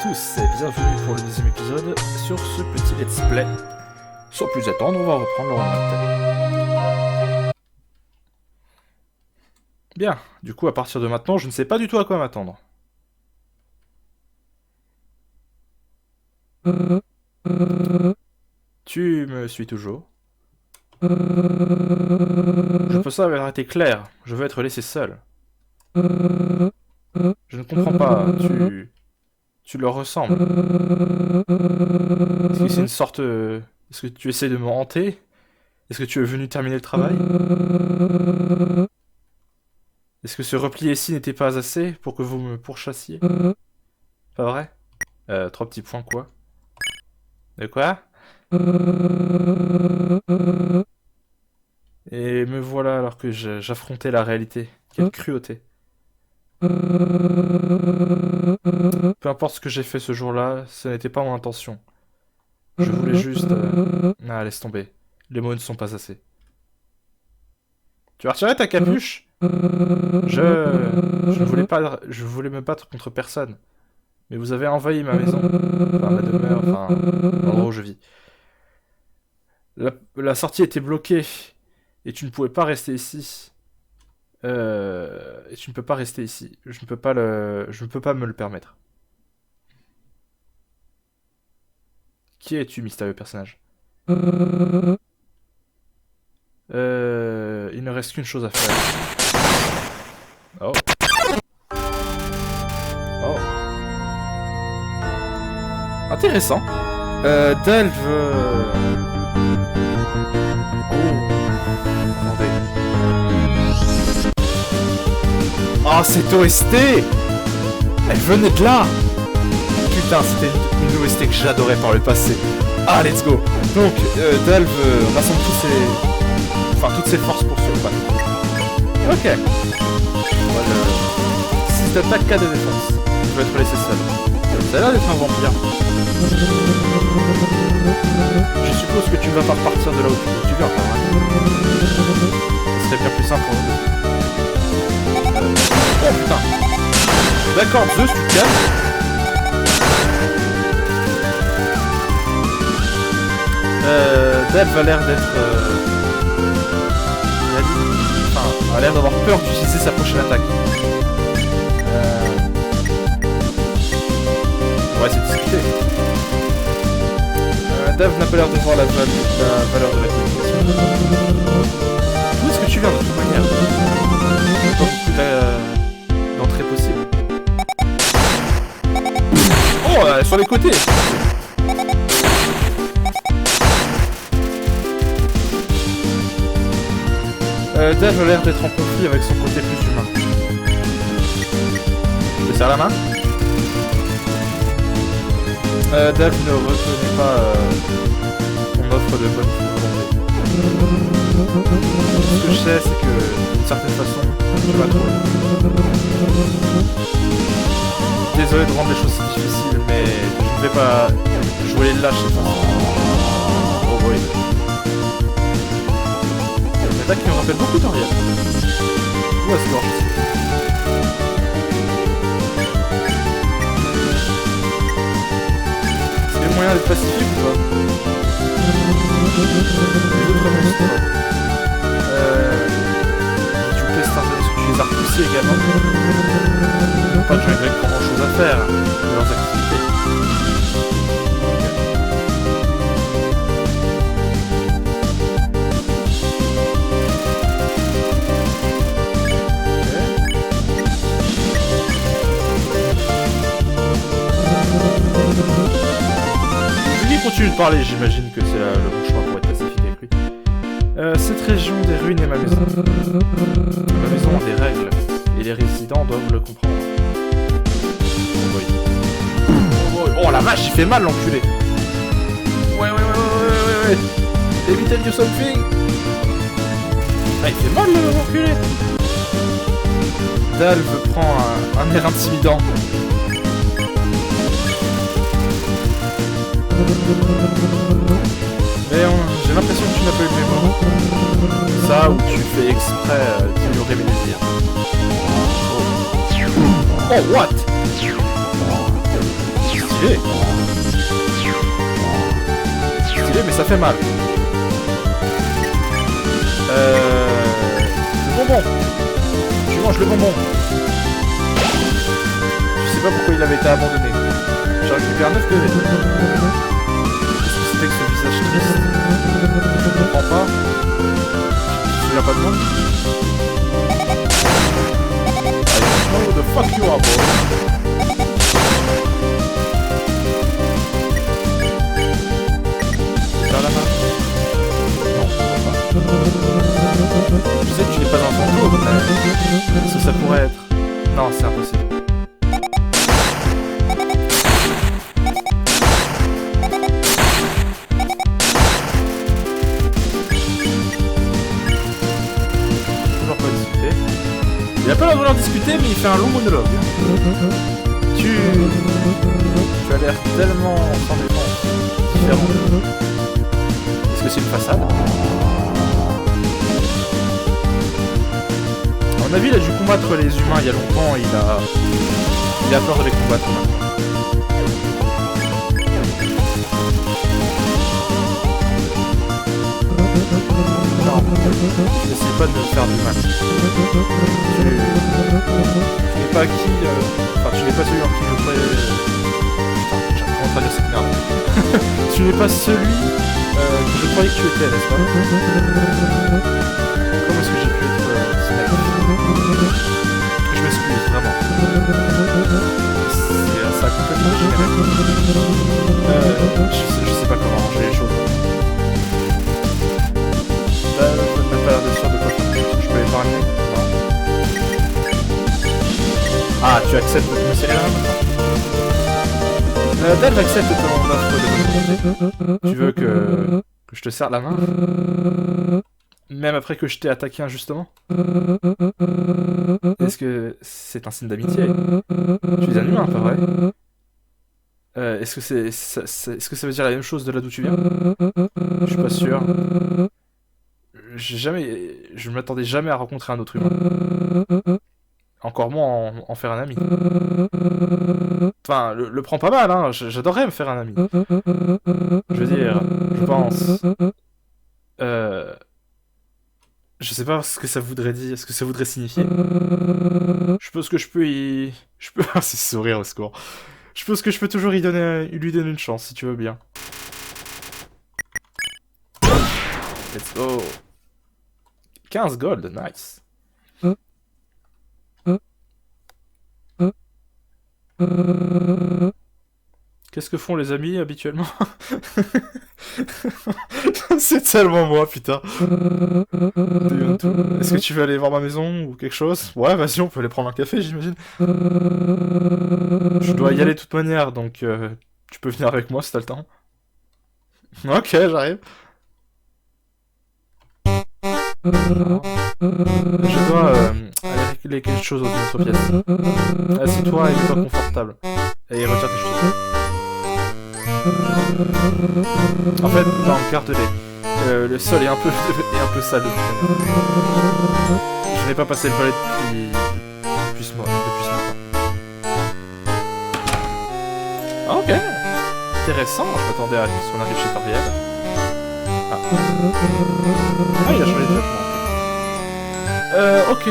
tous et bienvenue pour le deuxième épisode sur ce petit let's play. Sans plus attendre, on va reprendre le round. Bien, du coup à partir de maintenant, je ne sais pas du tout à quoi m'attendre. Tu me suis toujours? Je peux ça avoir été clair, je veux être laissé seul. Je ne comprends pas, tu leur ressembles. Est-ce que c'est une sorte... Est-ce que tu essaies de me hanter? Est-ce que tu es venu terminer le travail? Est-ce que ce repli ici n'était pas assez pour que vous me pourchassiez? Pas vrai? 3 petits points quoi? De quoi? Et me voilà alors que j'affrontais la réalité. Quelle cruauté. Peu importe ce que j'ai fait ce jour-là, ce n'était pas mon intention. Je voulais juste... Ah, laisse tomber. Les mots ne sont pas assez. Tu vas retirer ta capuche? Je voulais pas... Je voulais me battre contre personne. Mais vous avez envahi ma maison. Enfin, ma demeure, enfin... l'endroit où je vis. La sortie était bloquée. Et tu ne pouvais pas rester ici. Et tu ne peux pas rester ici. Je ne peux pas me le permettre. Qui es-tu, mystérieux personnage? Il ne reste qu'une chose à faire. Oh. Oh. Intéressant. Delve... Attendez. Oh, c'est OST! Elle venait de là! Putain, c'était une OST que j'adorais par le passé. Ah, let's go! Donc, Delve rassemble toutes ses forces pour se battre. Ok. Voilà. 6 d'attaque, 4 de défense. Je vais être laissé seul. Ça a l'air d'être un vampire. Je suppose que tu ne vas pas repartir de là où tu viens, quand même. Ce serait bien plus simple pour nous deux. Oh putain! D'accord, Zeus, tu te calmes. Delve a l'air d'être... Enfin, a l'air d'avoir peur d'utiliser sa prochaine attaque. On va essayer de discuter. Delve n'a pas l'air de voir la valeur de la communication. D'où est-ce que tu viens de toute manière? Pas beaucoup d'entrée possible. Oh, sur les côtés! Delve a l'air d'être en conflit avec son côté plus humain. Je te serre la main? Delve ne reconnaît pas ton offre de bonne volonté. Ce que je sais, c'est que d'une certaine façon, tu vas trouver. Désolé de rendre les choses si difficiles, mais je ne vais pas jouer les lâches cette façon. Oh oui. Une attaque qui me rappelle beaucoup d'Oriel. Où est-ce que est-ce qu'il y a moyen d'être pacifique ou pas? Les autres monstres. Tu pestes un peu, est-ce que tu les as repoussés également? Pas que je n'ai pas grand chose à faire de leurs activités. Lui continue de parler, j'imagine que c'est le bon chemin pour être pacifique avec lui. Cette région des ruines est ma maison. Ma maison a des règles, et les résidents doivent le comprendre. Oh, oui. Oh la vache, il fait mal l'enculé. Ouais. Let me tell you something. Ah, il fait mal l'enculé. Delve prend un air intimidant. Mais j'ai l'impression que tu n'as pas eu le mémo. Ça, ou tu fais exprès d'ignorer mes désirs. Oh, what? Stylé. Stylé, mais ça fait mal. Le bonbon. Tu manges le bonbon. Je sais pas pourquoi il avait été abandonné. J'ai récupéré 9 PV. Qu'est-ce que c'était que ce visage triste? Je comprends pas. Tu l'as pas de nom? Who the fuck you are, boy? Faire la main? Non, pas. Je sais que tu n'es pas dans ton tour, mais... Est-ce que ça pourrait être? Non, c'est impossible. Toujours pas discuter. Il a pas l'air de vouloir discuter, mais il fait un long monologue. Tu as l'air tellement sans défense, différent. Est-ce que c'est une façade? À mon avis, il a dû combattre les humains il y a longtemps et il a peur de les combattre maintenant. Non, n'essaie pas de me faire du mal. Tu n'es pas qui... Enfin, tu n'es pas celui en qui je pourrais... Putain, j'apprends pas à dire cette merde. Tu n'es pas celui que je croyais que tu étais, n'est-ce pas? Comment est-ce que j'ai pu être si naïf? Je m'excuse, vraiment. Ça a complètement dégénéré. Je sais pas comment arranger les choses. Je n'ai même pas l'air de sûr de quoi faire. Je peux épargner? Non. Ah, tu acceptes de me serrer la main maintenant? Delve accepte ton offre de bonne volonté. Tu veux que je te serre la main? Même après que je t'ai attaqué injustement? Est-ce que c'est un signe d'amitié? Tu es un humain, pas vrai? Est-ce que est-ce que ça veut dire la même chose de là d'où tu viens? Je suis pas sûr. Je m'attendais jamais à rencontrer un autre humain. Encore moins en faire un ami. Enfin, le prends pas mal, hein. J'adorerais me faire un ami. Je veux dire, je pense... Je sais pas ce que ça voudrait dire, ce que ça voudrait signifier. Je pense que je peux y... Je peux... C'est sourire au secours. Je pense que je peux toujours lui donner une chance, si tu veux bien. Let's go. 15 gold, nice. Qu'est-ce que font les amis habituellement? C'est tellement moi, putain. Est-ce que tu veux aller voir ma maison ou quelque chose? Ouais, vas-y, on peut aller prendre un café, j'imagine. Je dois y aller de toute manière, donc tu peux venir avec moi si t'as le temps. Ok, j'arrive. Je dois aller régler quelque chose dans une autre pièce. Assieds-toi et mets-toi confortable. Et retire tes choses. En fait, non, garde-les. Le sol est un peu sale depuis. Je n'ai pas passé le balai depuis ce matin. Ah, ok. Intéressant, je m'attendais à ce qu'on arrive chez Toriel. Ah, il a changé de vêtements. Ok.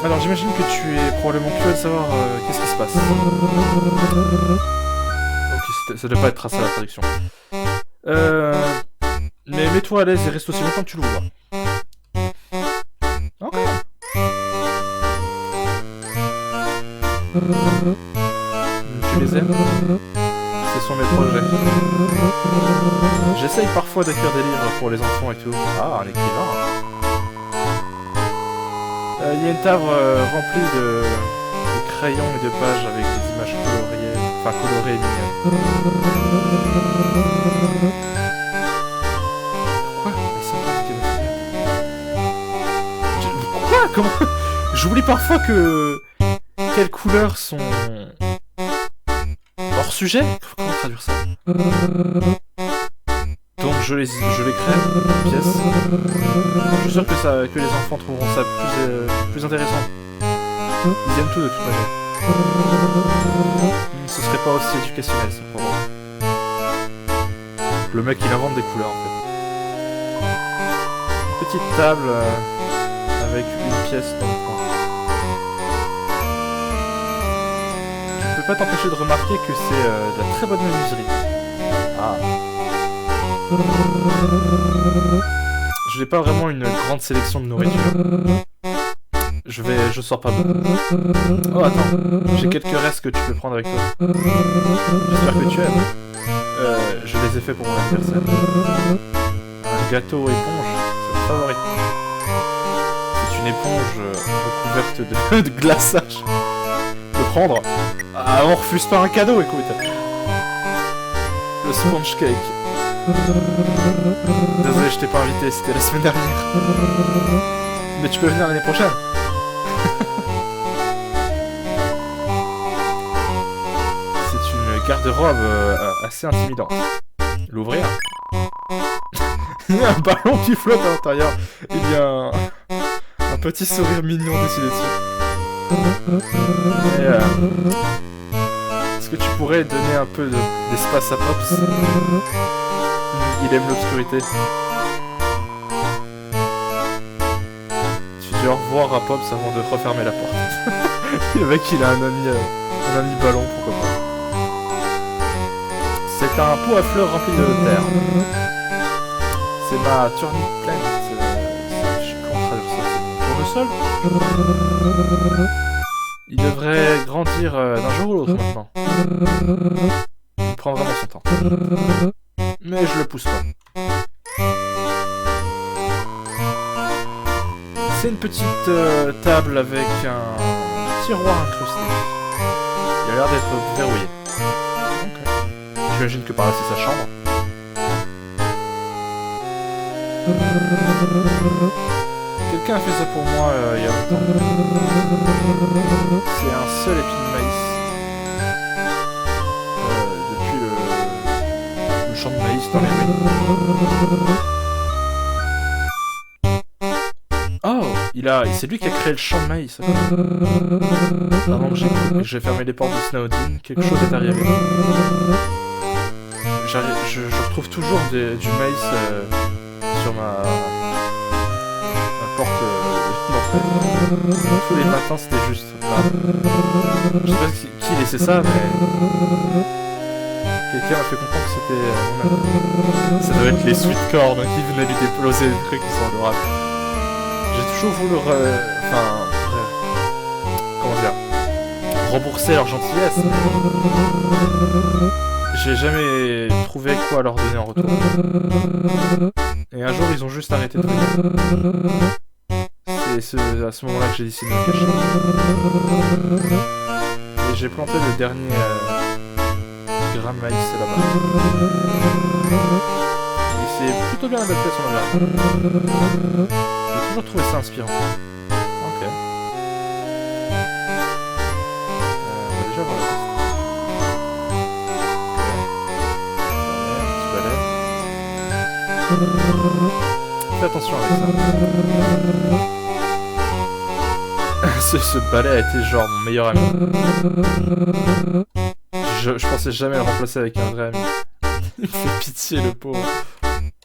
Alors j'imagine que tu es probablement curieux de savoir qu'est-ce qui se passe. Ok, ça doit pas être tracé à la traduction. Mais mets-toi à l'aise et reste aussi longtemps que tu l'ouvres. Ok. Tu les aimes? Ce sont mes projets. J'essaye parfois d'écrire des livres pour les enfants et tout. Ah, un écrivain. Il y a une table remplie de crayons et de pages avec des images colorées et mignonnes. Pourquoi? Comment? J'oublie parfois que... Quelles couleurs sont... hors sujet? Comment traduire ça? Donc je les crée, pièces. Je suis sûr que les enfants trouveront ça plus intéressant. Ils aiment tout de toute manière. ce serait pas aussi éducationnel, c'est pour moi. Le mec, il invente des couleurs, en fait. Petite table avec une pièce dans le coin. Tu ne peux pas t'empêcher de remarquer que c'est de la très bonne menuiserie. Ah. Je n'ai pas vraiment une grande sélection de nourriture. Je sors pas beaucoup. Oh attends, j'ai quelques restes que tu peux prendre avec toi. J'espère que tu aimes. Je les ai faits pour mon anniversaire. Un gâteau éponge, c'est mon favori. C'est une éponge recouverte de glaçage. De prendre. Ah, on refuse pas un cadeau, écoute. Le sponge cake. Désolé, je t'ai pas invité, c'était la semaine dernière. Mais tu peux venir l'année prochaine. C'est une garde-robe assez intimidante. L'ouvrir. Il y a un ballon qui flotte à l'intérieur. Il y a un petit sourire mignon dessiné dessus. Est-ce que tu pourrais donner un peu d'espace à Pops? Il aime l'obscurité. Tu dis au revoir à Pops avant de refermer la porte. Le mec, il a un ami ballon, pourquoi pas. C'est un pot à fleurs rempli de terre. C'est ma turnip plant. Comment traduire ça? C'est mon tournesol? Il devrait grandir d'un jour ou l'autre maintenant. Il prend vraiment son temps. Mais je le pousse pas. C'est une petite table avec un tiroir incrusté. Il a l'air d'être verrouillé. Okay. J'imagine que par là c'est sa chambre. Quelqu'un a fait ça pour moi il y a longtemps. C'est un seul épi de maïs. Depuis le champ de maïs dans les ruines. Oh, c'est lui qui a créé le champ de maïs. Avant que j'ai fermé les portes de Snowdin, quelque chose est arrivé. Je retrouve toujours du maïs sur ma porte d'entrée. Tous les matins, c'était juste là. Je sais pas qui laissait ça, mais quelqu'un m'a fait comprendre que c'était ça doit être les sweet corn qui venaient lui déploser des trucs qui sont adorables. J'ai toujours voulu comment dire, rembourser leur gentillesse, mais j'ai jamais trouvé quoi leur donner en retour. Et un jour, ils ont juste arrêté de venir. C'est à ce moment-là que j'ai décidé de me cacher. Et j'ai planté le dernier grain de maïs là-bas. Il s'est plutôt bien adapté à son environnement. J'ai toujours trouvé ça inspirant. Ok. On va déjà voir le reste. Fais attention avec ça. Ce balai a été genre mon meilleur ami. Je pensais jamais le remplacer avec un vrai ami. Il me fait pitié, le pauvre.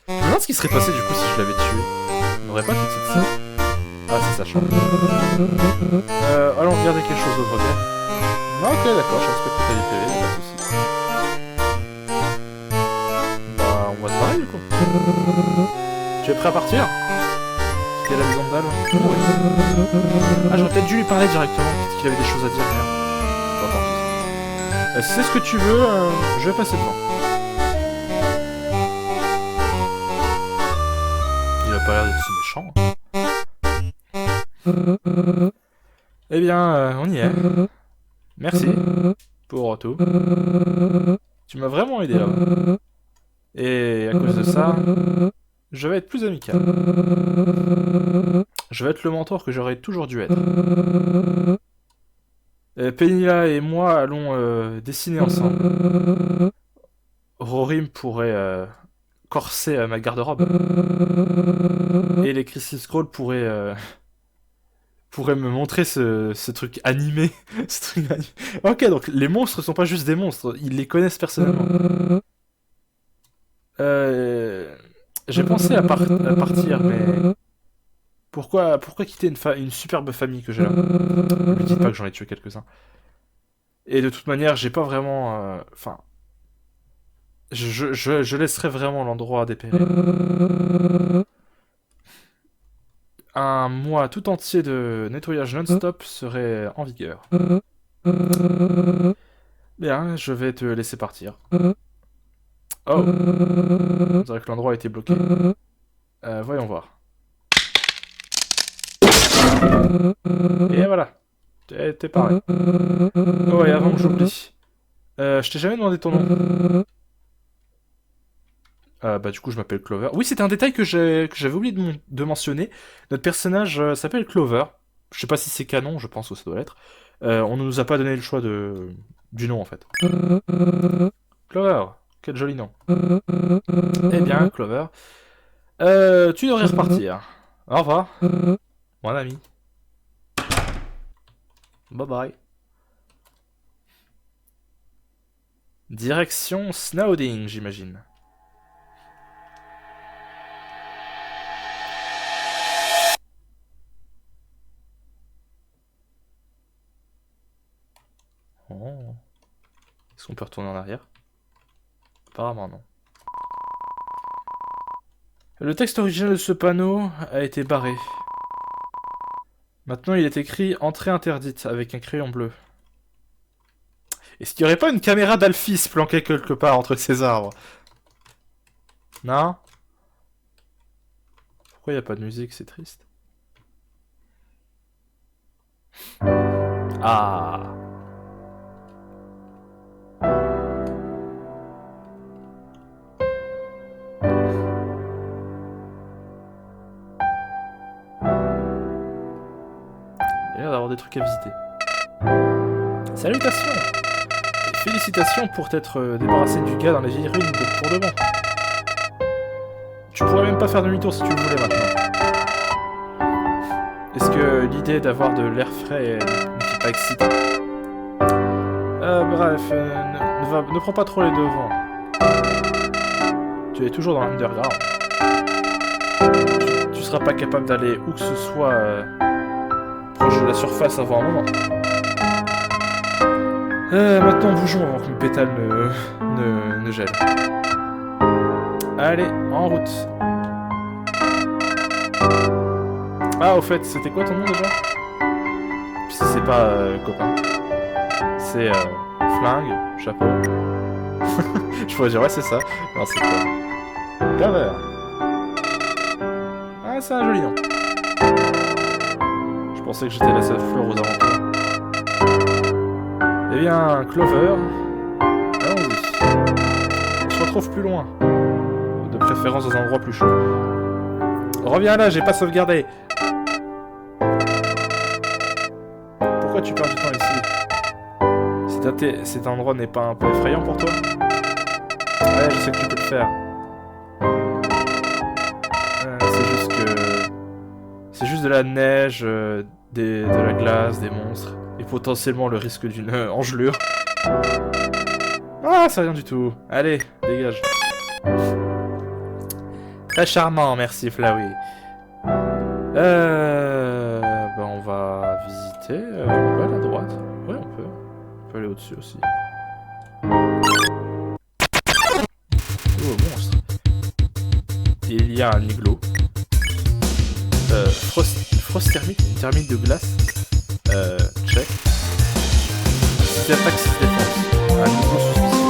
Je me demande ce qui serait passé du coup si je l'avais tué. On n'aurait pas tout de suite ça. Ah, c'est sa chambre. Allons regarder quelque chose d'autre, ok? Ah, ok, d'accord, je respecte ta vie privée, y'a pas de soucis. Bah, on va se barrer du coup. Tu es prêt à partir? C'était la maison de dalle, ouais. Ouais. Ah, j'aurais peut-être dû lui parler directement, peut-être qu'il avait des choses à dire, merde. Bon, tant pis. Si c'est ce que tu veux, je vais passer devant. Il a pas l'air d'être si méchant. Eh bien, on y est. Merci pour tout. Tu m'as vraiment aidé là-bas. Et à cause de ça, je vais être plus amical. Je vais être le mentor que j'aurais toujours dû être. Penilla et moi allons dessiner ensemble. Rorim pourrait corser ma garde-robe. Et les Crystal Scrolls pourraient pourrait me montrer ce truc animé. Ce truc animé. Ok, donc les monstres sont pas juste des monstres, ils les connaissent personnellement. J'ai pensé à partir, mais... Pourquoi quitter une superbe famille que j'ai là? Ne me dites pas que j'en ai tué quelques-uns. Et de toute manière, j'ai pas vraiment... Enfin... je laisserai vraiment l'endroit dépérir. Un mois tout entier de nettoyage non-stop serait en vigueur. Bien, je vais te laisser partir. Oh! On dirait que l'endroit a été bloqué. Voyons voir. Et voilà. T'es pareil. Oh, et avant que j'oublie. Je t'ai jamais demandé ton nom. Bah du coup je m'appelle Clover. Oui, c'était un détail que j'avais oublié de mentionner. Notre personnage s'appelle Clover. Je sais pas si c'est canon, je pense que ça doit l'être. On ne nous a pas donné le choix du nom en fait. Clover, quel joli nom. Eh bien, Clover, tu devrais repartir. Au revoir, mon ami. Bye bye. Direction Snowding, j'imagine. Oh. Est-ce qu'on peut retourner en arrière? Apparemment non. Le texte original de ce panneau a été barré. Maintenant il est écrit « Entrée interdite » avec un crayon bleu. Est-ce qu'il n'y aurait pas une caméra d'Alphys planquée quelque part entre ces arbres? Non? Pourquoi il n'y a pas de musique? C'est triste. Ah! Il y a l'air d'avoir des trucs à visiter. Salutations! Et félicitations pour t'être débarrassé du gars dans les vieilles ruines pour de bon. Tu pourrais même pas faire demi-tour si tu le voulais maintenant. Est-ce que l'idée d'avoir de l'air frais n'est pas excitante? Bref, ne prends pas trop les devants. Tu es toujours dans l'underground. Tu seras pas capable d'aller où que ce soit proche de la surface avant un moment. Maintenant bougeons avant que le pétale ne gèle. Allez, en route. Ah, au fait, c'était quoi ton nom déjà? Si c'est pas copain. C'est flingue, chapeau. Je pourrais dire, ouais, c'est ça. Non, c'est quoi? Clover. Ah, c'est un joli nom. Je pensais que j'étais la seule fleur aux alentours. Eh bien, Clover. Allons-y. On se retrouve plus loin. De préférence dans un endroit plus chaud. Reviens là, j'ai pas sauvegardé. Pourquoi tu perds du temps ici? Cet endroit n'est pas un peu effrayant pour toi? Ouais, je sais que tu peux le faire. C'est juste que... C'est juste de la neige, de la glace, des monstres, et potentiellement le risque d'une engelure. Ah, c'est rien du tout. Allez, dégage. Très charmant, merci Flowey. On va visiter. On peut aller à droite. Ouais, on peut. On peut aller au-dessus aussi. Oh, monstre. Il y a un igloo. Frost thermique, une thermite de glace. Check. 6 attaques, 6 défenses. Un igloo suspicieux.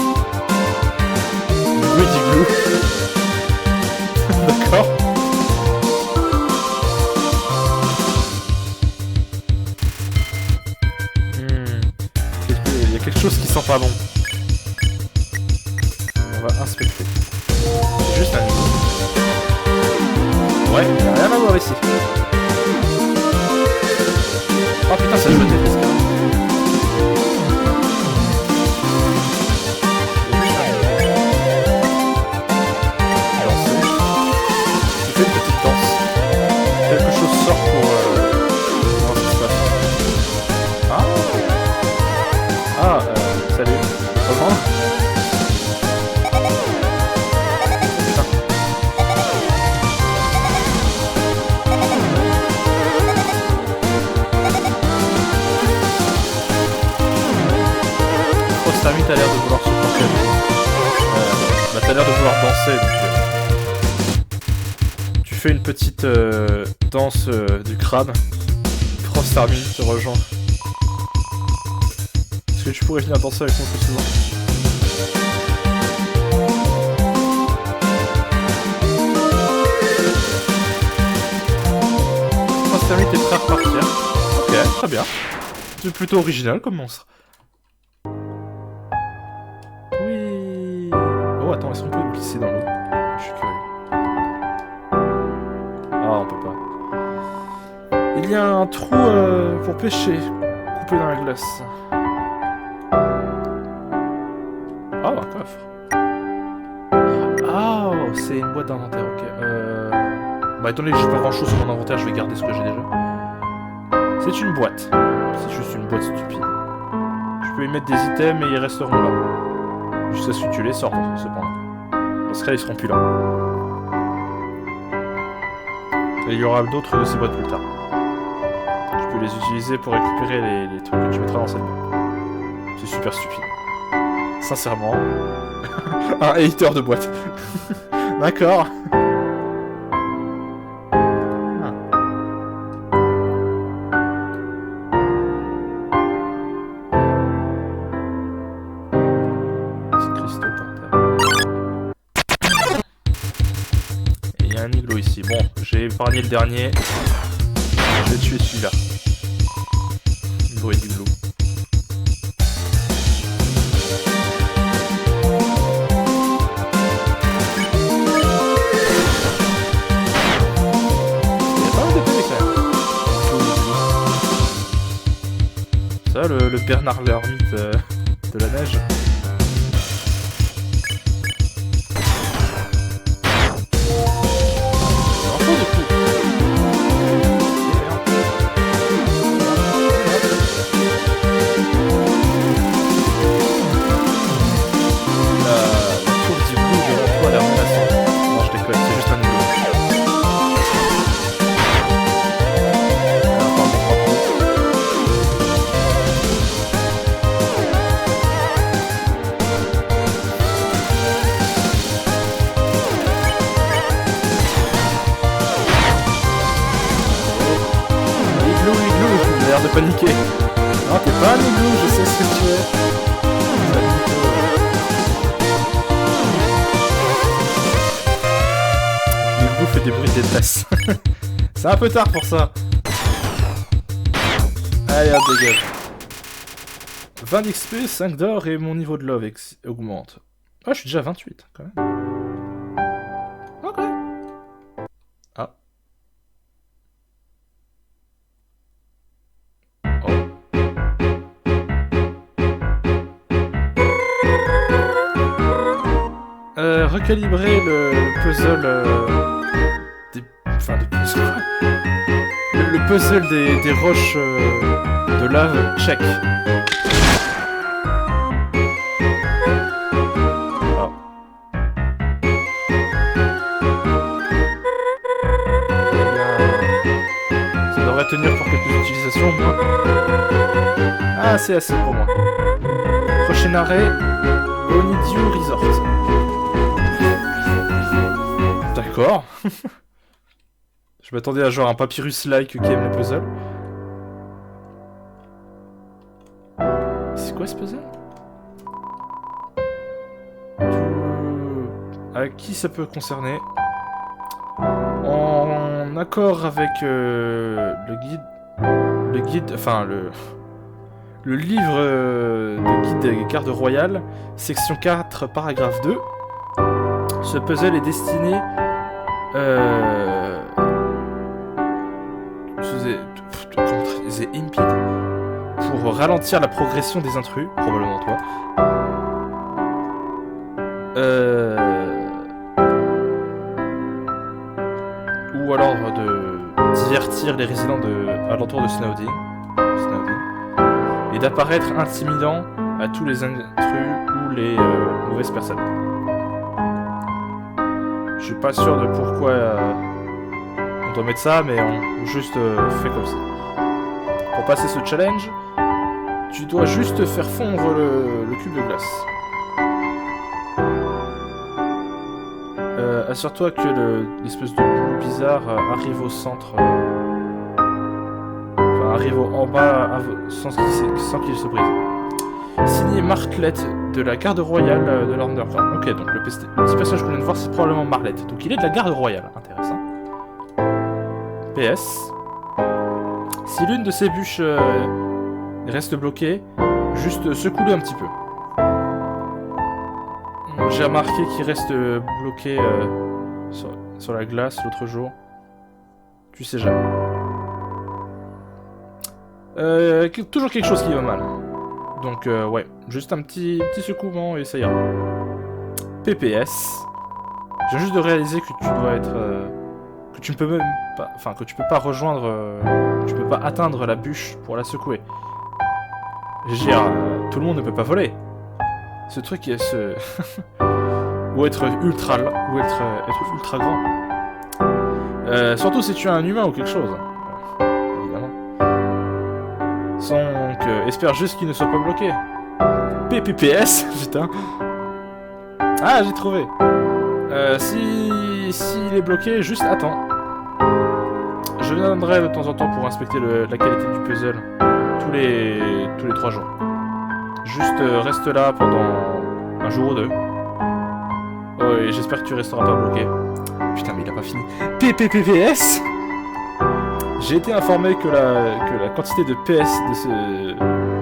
Le bruit d'igloo. D'accord. Il y a quelque chose qui sent pas bon. On va inspecter. C'est juste un igloo. Ouais, il n'y a rien à voir ici. Oh putain, ça joue des risques. Tu fais une petite danse. Quelque chose sort pour... danser, donc tu fais une petite danse du crabe. France Army te rejoint. Est-ce que tu pourrais venir danser avec moi plus souvent? France Army, t'es prêt à repartir? Ok, très bien. C'est plutôt original comme monstre. Oui. Oh, attends, est-ce qu'on peut glisser dans l'eau? Je suis curieux. Ah, on peut pas. Il y a un trou pour pêcher, coupé dans la glace. Oh, un coffre. Oh, c'est une boîte d'inventaire, ok. Bah, étant donné que j'ai pas grand chose sur mon inventaire, je vais garder ce que j'ai déjà. C'est une boîte. C'est juste une boîte stupide. Je peux y mettre des items et ils resteront là. Jusqu'à ce que tu les sortes, cependant. Dans ce cas, ils seront plus là. Et il y aura d'autres de ces boîtes plus tard. Tu peux les utiliser pour récupérer les trucs que tu mettras dans cette boîte. C'est super stupide. Sincèrement. Un éditeur de boîte. D'accord. Petit cristaux par terre. Et il y a un igloo ici. Bon, j'ai épargné le dernier. Je vais tuer celui-là. Une bruit d'igloo. Ça, le Bernard l'ermite de la neige. De paniquer. Non, t'es pas un igloo, je sais ce que tu es. L'igloo fait des bruits de détresse. C'est un peu tard pour ça. Allez, hop, dégage. 20 d'XP, 5 d'or et mon niveau de love augmente. Ah, je suis déjà à 28 quand même. Ok. Ah. Recalibrer le puzzle Enfin, des puzzles... le puzzle des roches de lave, check. Ah. Ça devrait tenir pour quelques utilisations au moins. Ah, c'est assez pour moi. Prochain arrêt, Honeydew Resort. D'accord. Je m'attendais à genre un papyrus-like qui aime les puzzles. C'est quoi ce puzzle? À qui ça peut concerner? En accord avec le guide, enfin le livre de guide des gardes royales, section 4, paragraphe 2. Ce puzzle est destiné pour ralentir la progression des intrus, probablement toi. Ou alors de divertir les résidents alentours de Snowdin. Et d'apparaître intimidant à tous les intrus ou les mauvaises personnes. Je suis pas sûr de pourquoi on doit mettre ça, mais on juste fait comme ça. Pour passer ce challenge, tu dois juste faire fondre le cube de glace. Assure-toi que l'espèce de boule bizarre arrive au centre. Enfin, arrive en bas sans qu'il se brise. Signé Martlette de la garde royale de l'Underground. Ok, donc le petit personnage qu'on vient de voir, c'est probablement Marlette. Donc il est de la garde royale. Intéressant. PS. Si l'une de ces bûches reste bloquée, juste secoue-le un petit peu. J'ai remarqué qu'il reste bloqué sur la glace l'autre jour. Tu sais jamais. Toujours quelque chose qui va mal. Donc ouais, juste un petit secouement et ça ira. PPS. Je viens juste de réaliser que tu dois être... que tu ne peux même pas... Enfin, que tu peux pas rejoindre... tu peux pas atteindre la bûche pour la secouer. Je veux dire, tout le monde ne peut pas voler. Ce truc est ce... ou être ultra grand. Surtout si tu es un humain ou quelque chose. Évidemment. Donc, espère juste qu'il ne soit pas bloqué. PPPS, putain. Ah, j'ai trouvé. S'il est bloqué, juste attends. Je viendrai de temps en temps pour inspecter la qualité du puzzle. Tous les 3 jours. Juste reste là pendant un jour ou 2. Oh, et j'espère que tu resteras pas bloqué. Putain, mais il a pas fini. PPPPS. J'ai été informé que la quantité de PS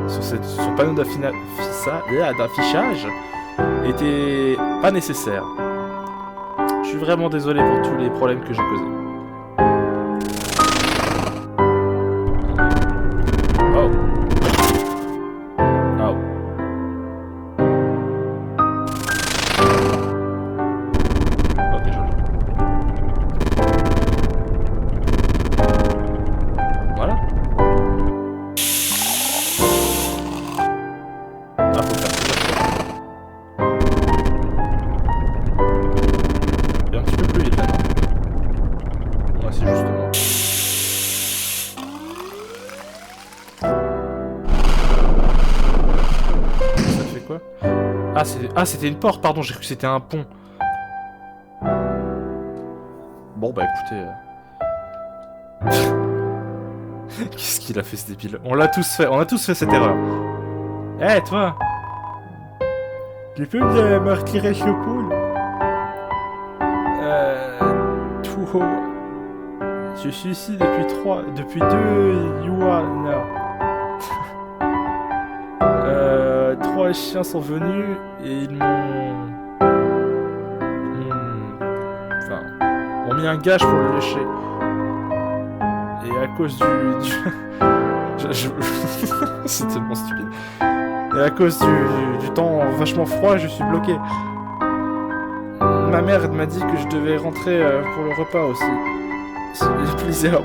sur son panneau d'affichage était pas nécessaire. Je suis vraiment désolé pour tous les problèmes que j'ai causés. Oh. Oh. Ok, je... Voilà. Ah, faut faire ça. Et un petit peu plus vite là, non? Ouais, c'est justement. Ça fait quoi? Ah, c'était une porte, pardon, j'ai cru que c'était un pont. Bon, bah écoutez... Qu'est-ce qu'il a fait, ce débile? On a tous fait cette erreur. Eh, toi! Tu peux me retirer ce poule? Tout haut. Je suis ici depuis 2 Yuan. 3 chiens sont venus et ils ont mis un gage pour le lécher. Et à cause du... C'est tellement stupide. Et à cause du temps vachement froid, je suis bloqué. Ma mère m'a dit que je devais rentrer pour le repas aussi. J'ai plaisir.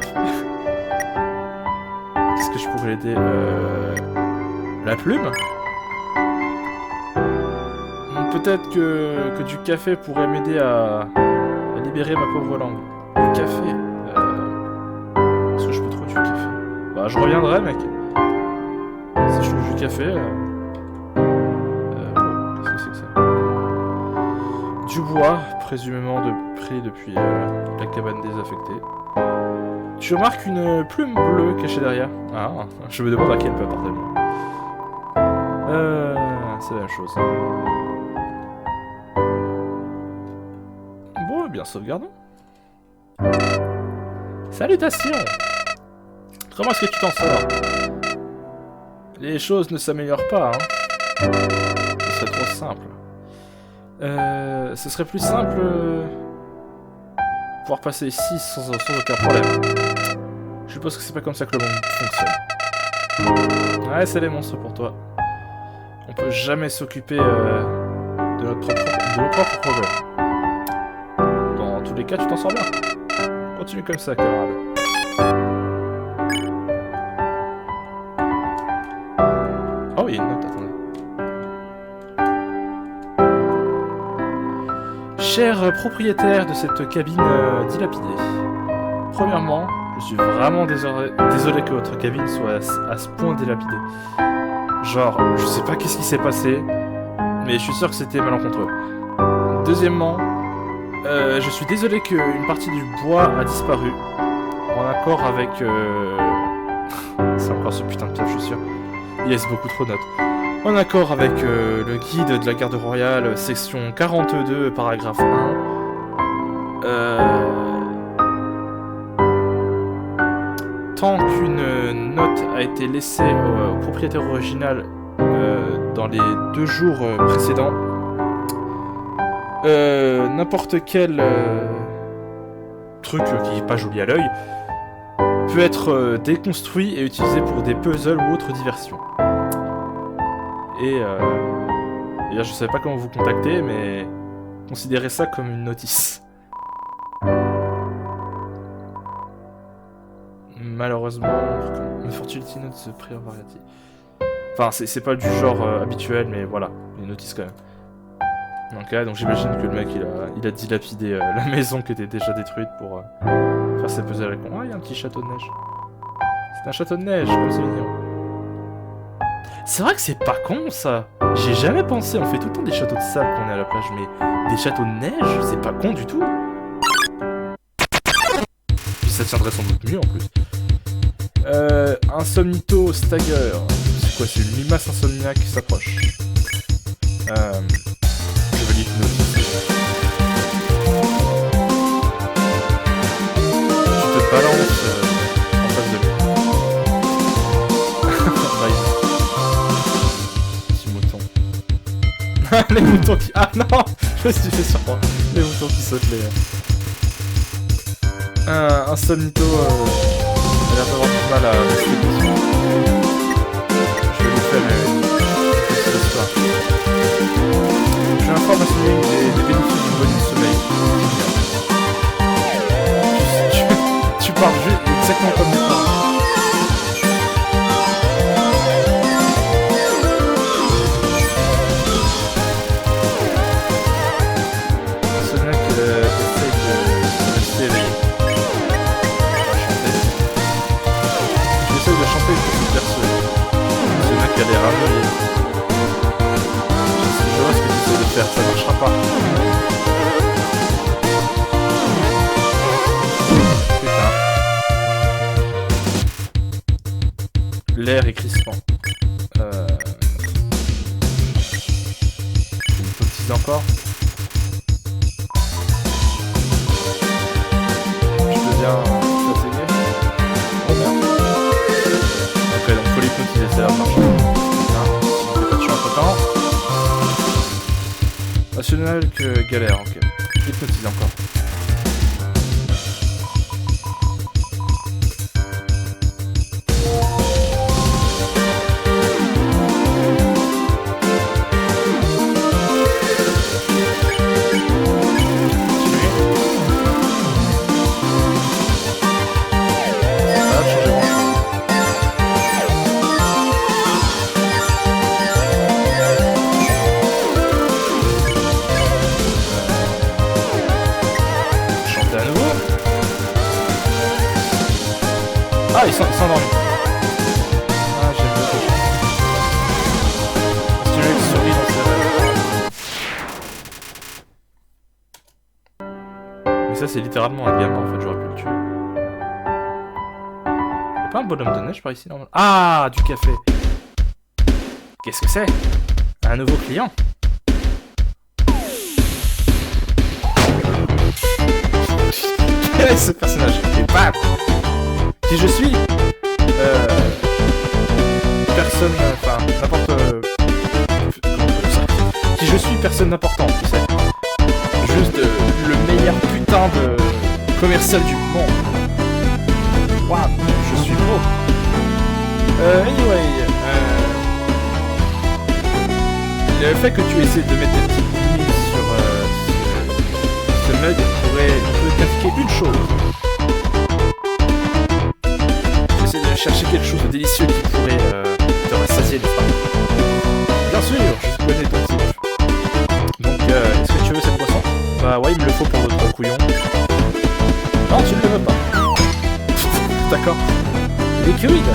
Qu'est-ce que je pourrais aider La plume? Peut-être que du café pourrait m'aider à libérer ma pauvre langue. Du café Est-ce que je peux trouver du café? Bah, je reviendrai, mec. Si je trouve du café... qu'est-ce que c'est que ça? Du bois, présumément pris depuis la cabane désaffectée. Tu remarques une plume bleue cachée derrière. Ah, je me demande à qui elle peut appartenir. C'est la même chose. Bon, bien sauvegardons. Salutations! Comment est-ce que tu t'en sors? Les choses ne s'améliorent pas, hein. Ce serait trop simple. Ce serait plus simple... pouvoir passer ici sans aucun problème. Je suppose que c'est pas comme ça que le monde fonctionne. Ouais, c'est les monstres pour toi. On peut jamais s'occuper de nos propres problèmes. Dans tous les cas, tu t'en sors bien. Continue comme ça, camarade. Oh, il y a une note, attendez. Cher propriétaire de cette cabine dilapidée. Premièrement, je suis vraiment désolé que votre cabine soit à ce point dilapidée. Genre, je sais pas qu'est-ce qui s'est passé, mais je suis sûr que c'était malencontreux. Deuxièmement, Je suis désolé qu'une partie du bois a disparu. En accord avec... C'est encore ce putain de piège, je suis sûr. Il laisse beaucoup trop de notes. En accord avec le guide de la garde royale, section 42, paragraphe 1. Tant qu'une note a été laissée au propriétaire original dans les 2 jours précédents, n'importe quel truc qui n'est pas joli à l'œil peut être déconstruit et utilisé pour des puzzles ou autres diversions. Et là, je savais pas comment vous contacter, mais considérez ça comme une notice. Malheureusement, Unfortunately not the prior variety. Enfin, c'est pas du genre habituel, mais voilà, une notice quand même. Donc j'imagine que le mec il a dilapidé la maison qui était déjà détruite pour faire ses puzzles avec moi. Ah, il y a un petit château de neige. C'est un château de neige, comme c'est mignon. C'est vrai que c'est pas con ça. J'ai jamais pensé, on fait tout le temps des châteaux de sable quand on est à la plage, mais des châteaux de neige, c'est pas con du tout. Puis ça tiendrait sans doute mieux en plus. Insomnito Stagger. C'est quoi, c'est une limace insomniaque qui s'approche. Je vais l'hypnotiser. Tu te balances en face de lui. Petit mouton. Les moutons qui... Ah non, je me suis fait surprendre. Les moutons qui sautent les... Insomnito a l'air d'avoir du mal à rester dessus. Je vais lui faire une petite histoire. Je informe à celui des bénéfices d'une bonne nuit de sommeil. Tu parles juste exactement comme mes parents. Ce mec essaye de rester éveillé. J'essaye de chanter une petite berceuse. Ce mec a l'air aveuglé. Je vois ce que tu essaies de faire, ça marchera pas. Putain. L'air est crispant. Une petite encore. Je deviens fatigué. Oh merde. Ok, donc faut l'hypnotiser, ça a l'air de marcher. Hein, si on fait pas de choix entre temps. National que galère, ok. Hypnotise encore. Ah, il s'endormit. Ah, j'aime bien ça. C'est lui qui sourit dans ses rêves. Mais ça, c'est littéralement un gamin en fait, j'aurais pu le tuer. Y'a pas un bonhomme de neige par ici normalement? Ah, du café. Qu'est-ce que c'est? Un nouveau client? Quel est ce personnage? Et bam! Qui je suis? Personne, enfin, n'importe... comment on peut dire ça? Qui je suis? Personne d'important, tu sais. Juste le meilleur putain de commercial du monde. Waouh, je suis gros. Anyway, le fait que tu essaies de mettre des petites limites sur ce mug pourrait t'indiquer une chose. J'essaie de chercher quelque chose de délicieux qui pourrait te rassasier, n'est-ce pas? Bien sûr, je connais ton type. Donc, est-ce que tu veux cette boisson? Bah ouais, il me le faut pour votre couillon. Non, tu ne le veux pas. D'accord. Liquide.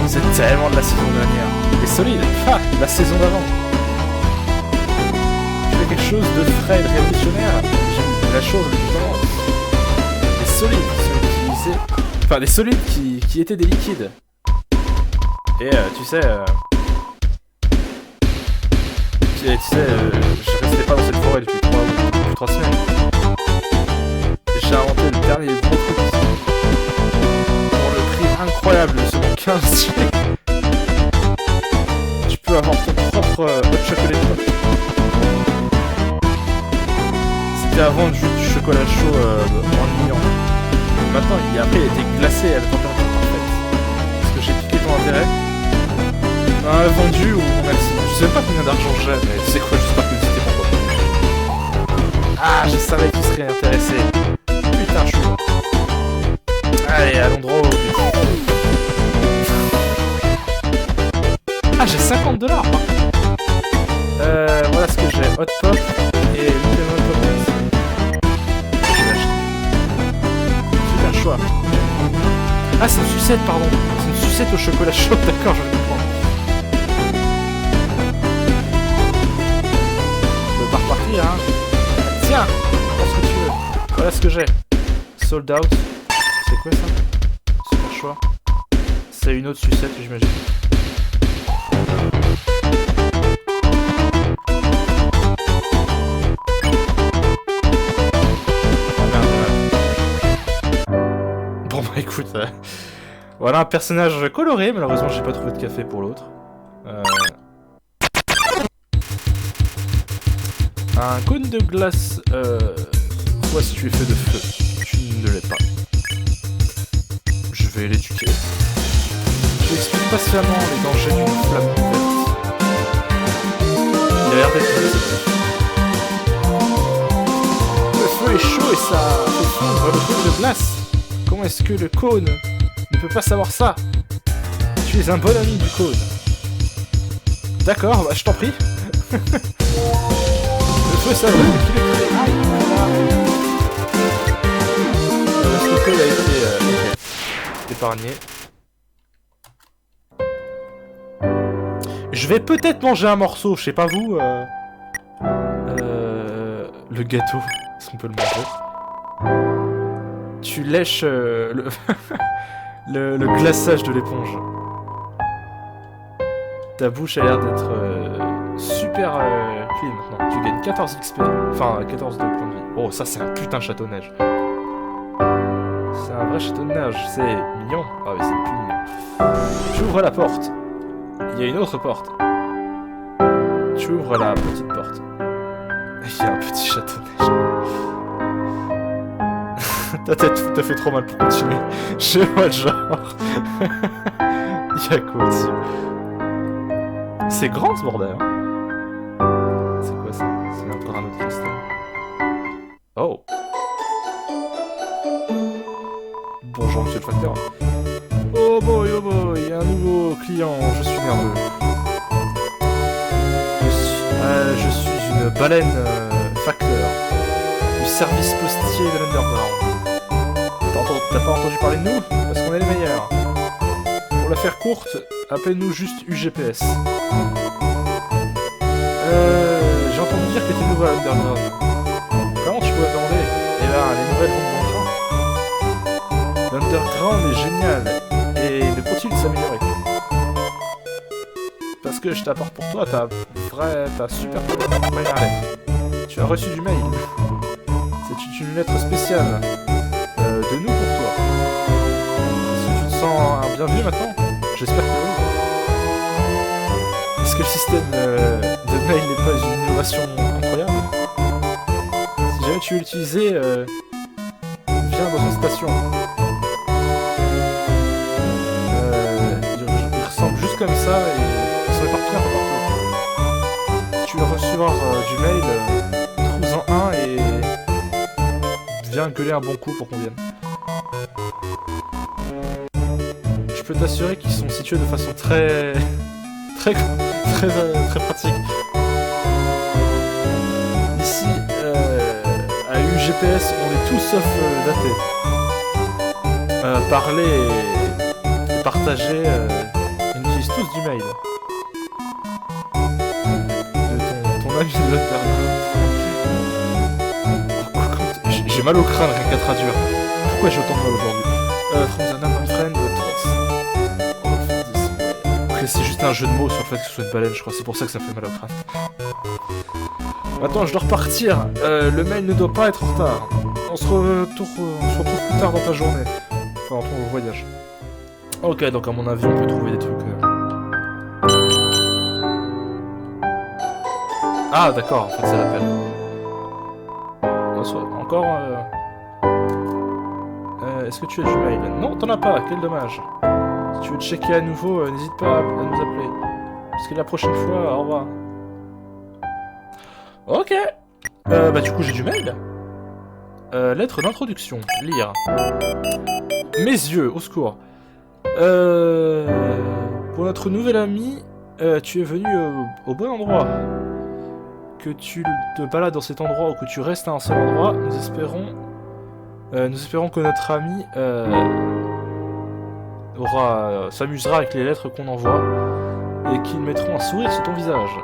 C'est tellement de la saison dernière. Et solide. Ah, la saison d'avant. Tu fais quelque chose de frais et de révolutionnaire. J'aime la chose la plus tendance. Des solides qui sont utilisés... Enfin, des solides qui étaient des liquides. Et tu sais... je restais pas dans cette forêt depuis 3 semaines. Et j'ai inventé le dernier gros truc ici. Pour le prix incroyable de seulement 15 shekels. Tu peux avoir ton propre hot chocolate pop. C'était avant du chocolat chaud ennuyant. Maintenant, après, il a été glacé à la température parfaite. Parce que j'ai piqué ton intérêt. Vendu ou merci. Je sais pas combien d'argent j'ai, mais tu sais quoi, j'espère que c'était pour toi. Ah, je savais qu'il serait intéressé. Putain, je suis bon. Allez, allons droit au but. Ah, j'ai 50 $. Voilà ce que j'ai. Hot Pop et Lemon Pop. Super choix. Ah, c'est une sucette, pardon. C'est une sucette au chocolat chaud, d'accord, je vais comprendre. Hein. Tiens, prends ce que tu veux. Voilà ce que j'ai. Sold out. C'est quoi ça? Super choix. C'est une autre sucette, j'imagine. Bon bah écoute, voilà un personnage coloré. Malheureusement, j'ai pas trouvé de café pour l'autre. Un cône de glace, toi si tu es fait de feu, tu ne l'es pas. Je vais l'éduquer. Je lui explique patiemment les dangers d'une flamme ouverte. Il a l'air d'être réceptif. Le feu est chaud et ça fait fondre le cône de glace. Comment est-ce que le cône ne peut pas savoir ça? Tu es un bon ami du cône. D'accord, bah je t'en prie. Le feu ça va, qu'il est créé. Le feu a été épargné. Je vais peut-être manger un morceau, je sais pas vous. Le gâteau, est-ce qu'on peut le manger? Tu lèches le glaçage de l'éponge. Ta bouche a l'air d'être super clean maintenant. Tu gagnes 14 XP. Enfin, 14 de points de vie. Oh, ça, c'est un putain de château de neige. C'est un vrai château de neige. C'est mignon. Ah, mais c'est plus mignon. Tu ouvres la porte. Il y a une autre porte. Tu ouvres la petite porte. Il y a un petit château de neige. Ta tête t'a fait trop mal pour continuer. Je vois le genre. Il y a quoi dessus? C'est grand ce bordel, hein. C'est quoi ça? C'est encore un autre cristal. Oh. Bonjour monsieur le facteur. Oh boy, il y a un nouveau client, je suis nerveux. Je suis une baleine facteur du service postier de l'Underground. T'as pas entendu parler de nous? Parce qu'on est les meilleurs. Pour la faire courte, appelle-nous juste UGPS. J'ai entendu dire que t'es nouveau à Underground. Comment tu pourrais demander? Eh ben, les nouvelles vont de bon train. L'Underground est génial et ne continue de s'améliorer. Parce que je t'apporte pour toi, t'as super première lettre. Tu as reçu du mail. C'est une lettre spéciale de nous pour toi. Est-ce que tu te sens bienvenu maintenant? J'espère que oui. Est-ce que le système de mail n'est pas une innovation incroyable? Si jamais tu veux l'utiliser, viens dans une station. Il ressemble juste comme ça et ils sont éparpillés un peu partout. Si tu veux recevoir du mail, trouve-en un et viens gueuler un bon coup pour qu'on vienne. Je peux t'assurer qu'ils sont situés de façon très pratique. Ici, à UGPS, on est tous sauf datés. Parler et partager, ils utilisent tous du mail. De ton ami de l'autre. Je j'ai mal au crâne rien qu'à traduire. Pourquoi j'ai autant de mal aujourd'hui? From the number friend, après c'est juste un jeu de mots sur le fait que ce soit une baleine, je crois. C'est pour ça que ça fait mal au crâne. Attends, je dois repartir. Le mail ne doit pas être en retard. On se retrouve plus tard dans ta journée. Enfin, dans ton voyage. Ok, donc à mon avis, on peut trouver des trucs... Ah, d'accord, en fait, c'est l'appel. Encore... Est-ce que tu as du mail? Non, t'en as pas, quel dommage. Si tu veux checker à nouveau, n'hésite pas à nous appeler. Parce que la prochaine fois, au revoir. Ok. Bah du coup, j'ai du mail. Lettre d'introduction. Lire. Mes yeux, au secours. Pour notre nouvel ami, tu es venu au bon endroit. Que tu te balades dans cet endroit ou que tu restes à un seul endroit, nous espérons que notre ami s'amusera avec les lettres qu'on envoie et qu'ils mettront un sourire sur ton visage.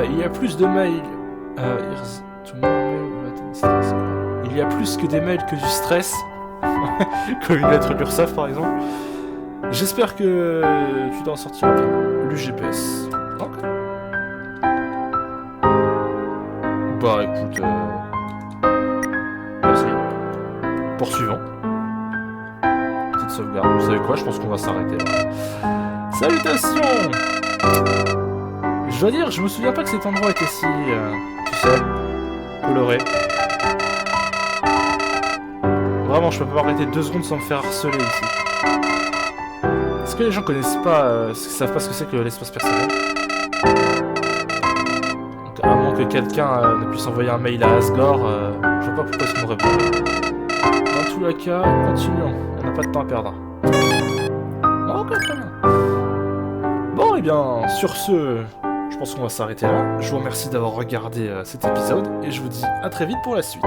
Il y a plus de mails. Il y a plus que des mails que du stress, comme une lettre de l'URSSAF par exemple. J'espère que tu t'en sortiras bien. L'UGPS. Ok. Bah écoute, merci. Poursuivons. Petite sauvegarde. Vous savez quoi? Je pense qu'on va s'arrêter là. Salutations. Je dois dire, je me souviens pas que cet endroit était si, tu sais, coloré. Vraiment, je peux pas arrêter 2 secondes sans me faire harceler ici. Est-ce que les gens connaissent pas, savent pas ce que c'est que l'espace personnel? Donc, à moins que quelqu'un ne puisse envoyer un mail à Asgore, je vois pas pourquoi ils me répondent. Dans tous les cas, continuons. On n'a pas de temps à perdre. Ok, très bien. Bon, et bien, sur ce... Je pense qu'on va s'arrêter là. Je vous remercie d'avoir regardé cet épisode et je vous dis à très vite pour la suite.